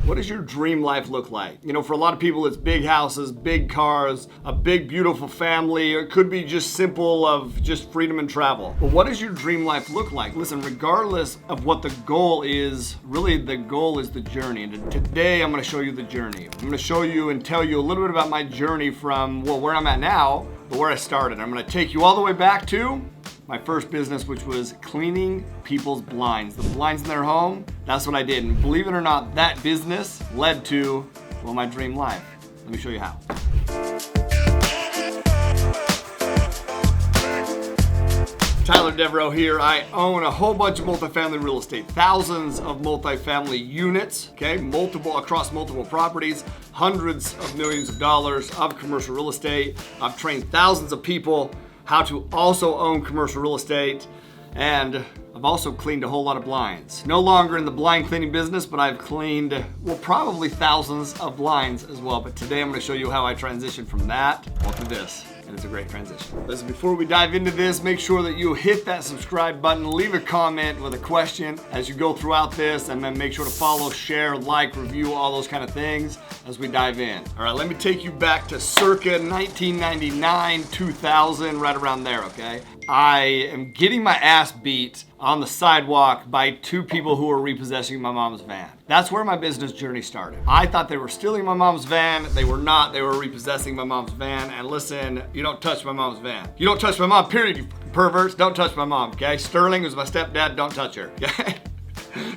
What does your dream life look like? You know, for a lot of people, it's big houses, big cars, a big, beautiful family. It could be just simple of just freedom and travel. But what does your dream life look like? Listen, regardless of what the goal is, really the goal is the journey. And today I'm going to show you the journey. I'm going to show you and tell you a little bit about my journey from, well, where I'm at now, but where I started. I'm going to take you all the way back to my first business, which was cleaning people's blinds. The blinds in their home, that's what I did. And believe it or not, that business led to, well, my dream life. Let me show you how. Tyler Devereaux here. I own a whole bunch of multifamily real estate, thousands of multifamily units, okay, across multiple properties, hundreds of millions of dollars of commercial real estate. I've trained thousands of people how to also own commercial real estate, and I've also cleaned a whole lot of blinds. No longer in the blind cleaning business, but I've cleaned, well, probably thousands of blinds as well. But today I'm going to show you how I transitioned from that to this. And it's a great transition. Listen, before we dive into this, make sure that you hit that subscribe button, leave a comment with a question as you go throughout this, and then make sure to follow, share, like, review, all those kind of things as we dive in. All right, let me take you back to circa 1999, 2000, right around there, okay? I am getting my ass beat on the sidewalk by two people who were repossessing my mom's van. That's where my business journey started. I thought they were stealing my mom's van. They were not. They were repossessing my mom's van. And listen, you don't touch my mom's van. You don't touch my mom, period, you perverts. Don't touch my mom, okay? Sterling was my stepdad. Don't touch her, okay?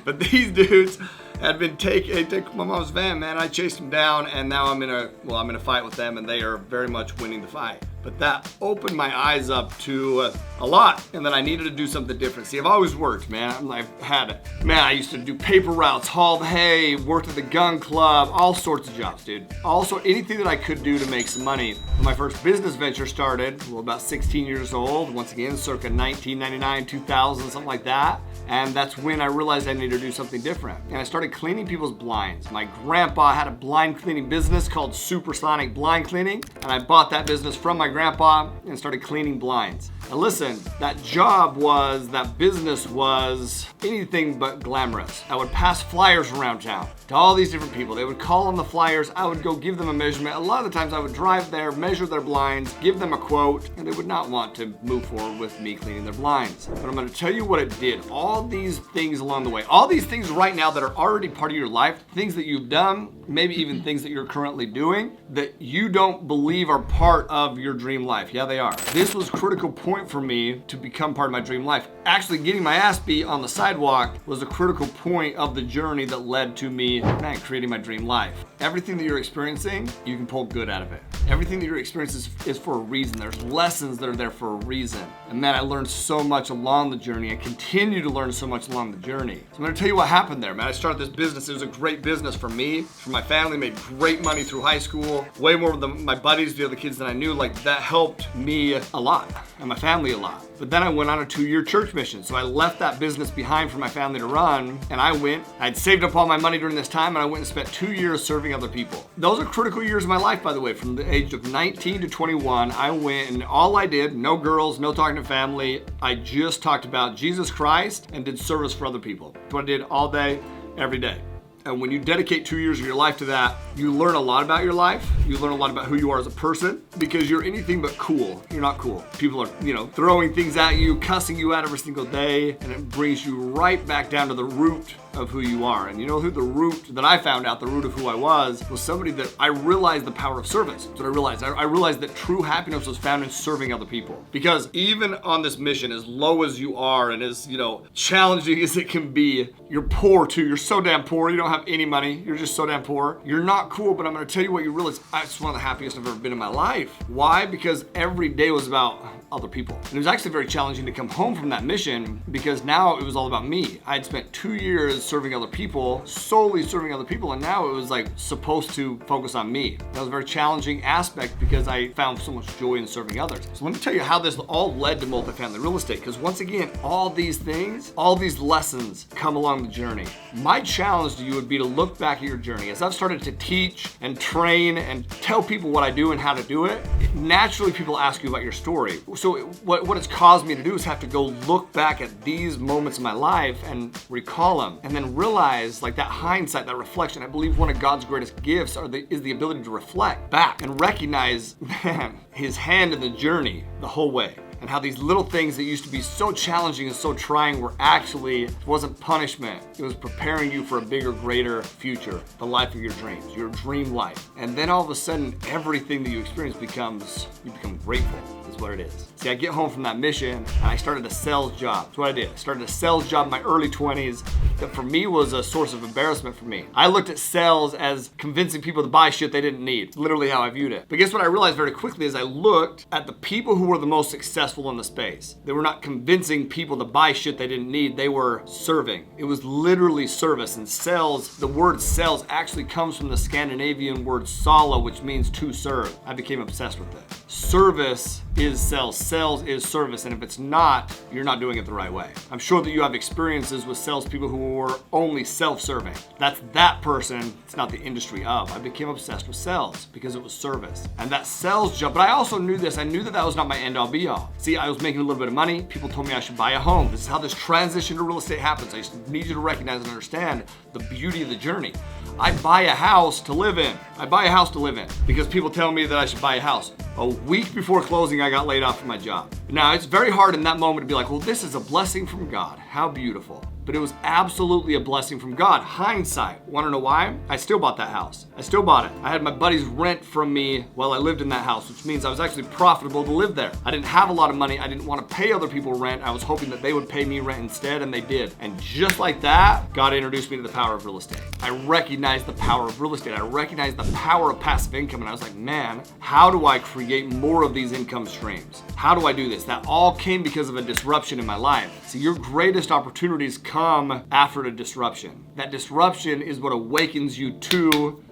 But these dudes had been taking my mom's van, man. I chased them down, and now I'm in a fight with them, and they are very much winning the fight. But that opened my eyes up to a lot, and then I needed to do something different. See, I've always worked, man. I used to do paper routes, hauled hay, worked at the gun club, all sorts of jobs, dude. Also, anything that I could do to make some money. When my first business venture started, well, about 16 years old, once again, circa 1999, 2000, something like that. And that's when I realized I needed to do something different. And I started cleaning people's blinds. My grandpa had a blind cleaning business called Supersonic Blind Cleaning, and I bought that business from my grandpa and started cleaning blinds. Now listen, that business was anything but glamorous. I would pass flyers around town to all these different people. They would call on the flyers. I would go give them a measurement. A lot of the times I would drive there, measure their blinds, give them a quote, and they would not want to move forward with me cleaning their blinds. But I'm going to tell you what it did. All these things along the way, all these things right now that are already part of your life, things that you've done, maybe even things that you're currently doing that you don't believe are part of your dream life. Yeah, they are. This was a critical point for me to become part of my dream life. Actually, getting my ass beat on the sidewalk was a critical point of the journey that led to me, creating my dream life. Everything that you're experiencing, you can pull good out of it. Everything that you're experiencing is for a reason. There's lessons that are there for a reason. And man, I learned so much along the journey and continue to learn so much along the journey. So I'm gonna tell you what happened there, man. I started this business. It was a great business for me, for my family, made great money through high school, way more than my buddies, the other kids that I knew. Like, that helped me a lot and my family a lot. But then I went on a 2-year church mission. So I left that business behind for my family to run, and I'd saved up all my money during this time, and I went and spent 2 years serving other people. Those are critical years of my life, by the way. From the age of 19 to 21, I went and all I did, no girls, no talking to family, I just talked about Jesus Christ and did service for other people. That's what I did all day, every day. And when you dedicate 2 years of your life to that, you learn a lot about your life. You learn a lot about who you are as a person, because you're anything but cool. You're not cool. People are, throwing things at you, cussing you out every single day, and it brings you right back down to the root of who you are. And you know who the root that I found out, the root of who I was somebody that I realized the power of service. That's what I realized. I realized that true happiness was found in serving other people. Because even on this mission, as low as you are and as, challenging as it can be, you're poor too. You're so damn poor. You don't have any money. You're just so damn poor. You're not cool, but I'm going to tell you what you realize. It's one of the happiest I've ever been in my life. Why? Because every day was about other people. And it was actually very challenging to come home from that mission, because now it was all about me. I had spent 2 years serving other people, solely serving other people, and now it was like supposed to focus on me. That was a very challenging aspect because I found so much joy in serving others. So let me tell you how this all led to multifamily real estate, because once again, all these things, all these lessons come along the journey. My challenge to you would be to look back at your journey. As I've started to teach and train and and tell people what I do and how to do it, naturally people ask you about your story. So what it's caused me to do is have to go look back at these moments in my life and recall them, and then realize, like, that hindsight, that reflection. I believe one of God's greatest gifts is the ability to reflect back and recognize, man, his hand in the journey the whole way. And how these little things that used to be so challenging and so trying were actually, it wasn't punishment. It was preparing you for a bigger, greater future, the life of your dreams, your dream life. And then all of a sudden, everything that you experience you become grateful, is what it is. See, I get home from that mission and I started a sales job. That's what I did. I started a sales job in my early 20s that for me was a source of embarrassment for me. I looked at sales as convincing people to buy shit they didn't need. It's literally how I viewed it. But guess what I realized very quickly is I looked at the people who were the most successful in the space. They were not convincing people to buy shit they didn't need. They were serving. It was literally service. And sales, the word sales actually comes from the Scandinavian word sala, which means to serve. I became obsessed with it. Service is sales. Sales is service. And if it's not, you're not doing it the right way. I'm sure that you have experiences with salespeople who were only self-serving. That's that person. It's not the industry of. I became obsessed with sales because it was service. And that sales job, but I also knew this. I knew that that was not my end all be all. See, I was making a little bit of money. People told me I should buy a home. This is how this transition to real estate happens. I just need you to recognize and understand the beauty of the journey. I buy a house to live in. I buy a house to live in because people tell me that I should buy a house. A week before closing, I got laid off from my job. Now, it's very hard in that moment to be like, well, this is a blessing from God. How beautiful. But it was absolutely a blessing from God. Hindsight. Want to know why? I still bought that house. I still bought it. I had my buddies rent from me while I lived in that house, which means I was actually profitable to live there. I didn't have a lot of money. I didn't want to pay other people rent. I was hoping that they would pay me rent instead, and they did. And just like that, God introduced me to the power of real estate. I recognized the power of real estate. I recognized the power of passive income, and I was like, man, how do I create more of these income streams? How do I do this? That all came because of a disruption in my life. See, your greatest opportunities come after a disruption. That disruption is what awakens you to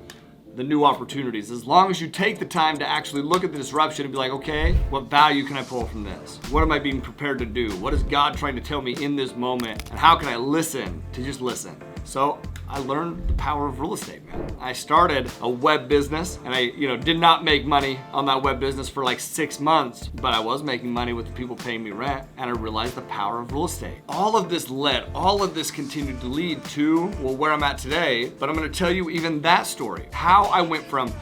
the new opportunities. As long as you take the time to actually look at the disruption and be like, okay, what value can I pull from this? What am I being prepared to do? What is God trying to tell me in this moment? And how can I listen to just listen? So I learned the power of real estate, man. I started a web business and I, did not make money on that web business for like 6 months, but I was making money with the people paying me rent, and I realized the power of real estate. All of this continued to lead to, where I'm at today, but I'm gonna tell you even that story. How I went from,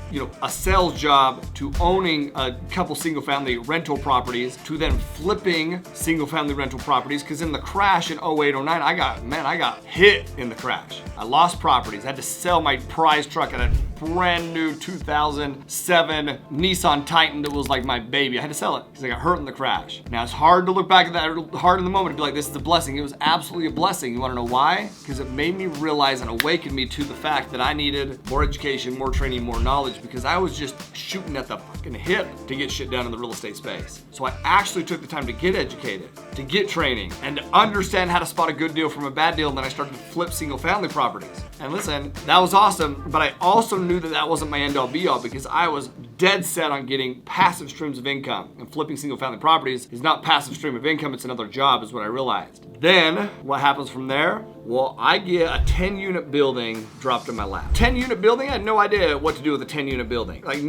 a sales job to owning a couple single family rental properties to then flipping single family rental properties, because in the crash in 08, 09, I got hit in the crash. I lost properties. I had to sell my prize truck at a brand new 2007 Nissan Titan that was like my baby. I had to sell it because I got hurt in the crash. Now it's hard to look back at that, hard in the moment to be like, this is a blessing. It was absolutely a blessing. You want to know why? Because it made me realize and awakened me to the fact that I needed more education, more training, more knowledge, because I was just shooting at the fucking hip to get shit done in the real estate space. So I actually took the time to get educated, to get training, and to understand how to spot a good deal from a bad deal. And then I started to flip single family properties. And listen, that was awesome, but I also knew that that wasn't my end all be all, because I was dead set on getting passive streams of income, and flipping single family properties is not passive stream of income, it's another job, is what I realized. Then what happens from there? Well, I get a 10-unit building dropped in my lap. 10-unit building? I had no idea what to do with a 10-unit building. Like,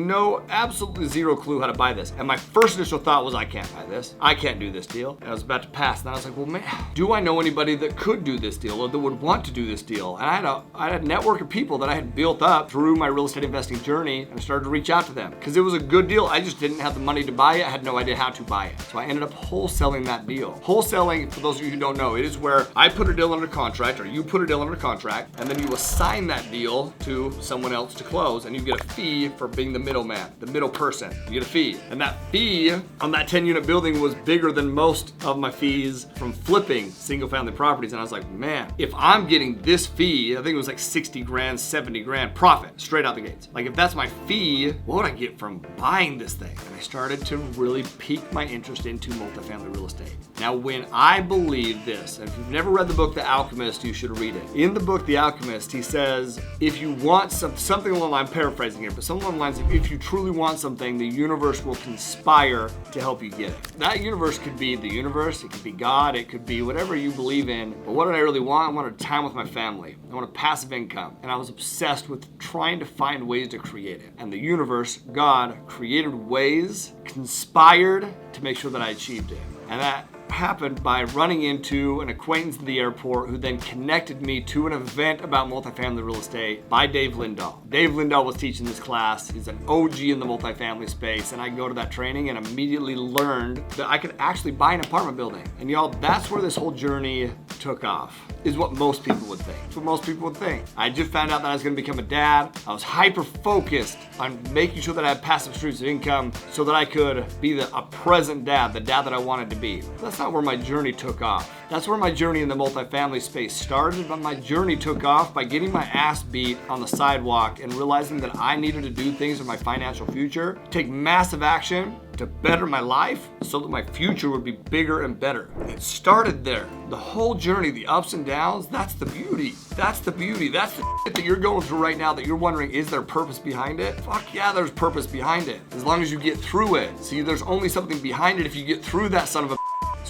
absolutely zero clue how to buy this. And my first initial thought was, I can't buy this. I can't do this deal. And I was about to pass, and I was like, well, man, do I know anybody that could do this deal or that would want to do this deal? And I had a network of people that I had built up through my real estate investing journey, and I started to reach out to them because it was a good deal. I just didn't have the money to buy it. I had no idea how to buy it. So I ended up wholesaling that deal. Wholesaling, for those of you who don't know, it is where I put a deal under contract, or you put a deal under contract, and then you assign that deal to someone else to close, and you get a fee for being the middleman, the middle person. You get a fee. And that fee on that 10-unit building was bigger than most of my fees from flipping single family properties. And I was like, man, if I'm getting this fee, I think it was like 60 grand, 70 grand profit straight out the gates. Like, if that's my fee, what would I get from buying this thing? And I started to really pique my interest into multifamily real estate. Now, when I believe this, and if you've never read the book The Alchemist, you should read it. In the book The Alchemist, he says, if you want something along the line, I'm paraphrasing here, but something along the lines of, if you truly want something, the universe will conspire to help you get it. That universe could be the universe, it could be God, it could be whatever you believe in. But what did I really want? I wanted time with my family. I want to pass passive income, and I was obsessed with trying to find ways to create it. And the universe, God, created ways, conspired to make sure that I achieved it. And that happened by running into an acquaintance in the airport who then connected me to an event about multifamily real estate by Dave Lindahl. Dave Lindahl was teaching this class. He's an OG in the multifamily space, and I go to that training and immediately learned that I could actually buy an apartment building. And y'all, that's where this whole journey took off, is what most people would think. It's what most people would think. I just found out that I was gonna become a dad. I was hyper focused on making sure that I had passive streams of income so that I could be a present dad, the dad that I wanted to be. That's not where my journey took off. That's where my journey in the multifamily space started, but my journey took off by getting my ass beat on the sidewalk and realizing that I needed to do things in my financial future, take massive action to better my life so that my future would be bigger and better. It started there. The whole journey, the ups and downs, that's the beauty. That's the beauty. That's the shit that you're going through right now that you're wondering, is there purpose behind it? Fuck yeah, there's purpose behind it. As long as you get through it. See, there's only something behind it if you get through that son of a.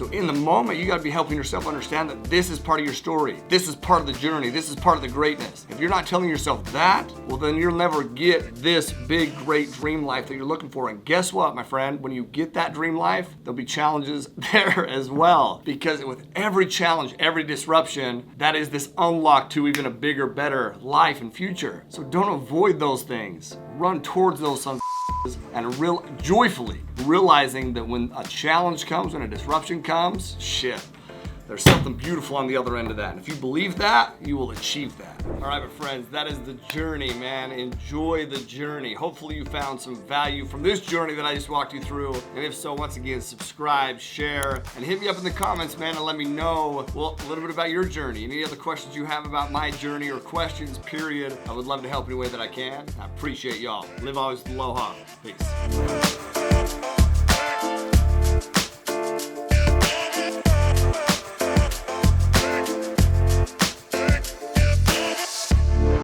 So in the moment, you gotta be helping yourself understand that this is part of your story. This is part of the journey. This is part of the greatness. If you're not telling yourself that, well then you'll never get this big, great dream life that you're looking for. And guess what, my friend? When you get that dream life, there'll be challenges there as well. Because with every challenge, every disruption, that is this unlock to even a bigger, better life and future. So don't avoid those things. Run towards those sons and joyfully realizing that when a challenge comes, when a disruption comes, shit, there's something beautiful on the other end of that. And if you believe that, you will achieve that. All right, my friends, that is the journey, man. Enjoy the journey. Hopefully you found some value from this journey that I just walked you through. And if so, once again, subscribe, share, and hit me up in the comments, man, and let me know, well, a little bit about your journey. Any other questions you have about my journey or questions, period. I would love to help any way that I can. I appreciate y'all. Live always aloha. Peace.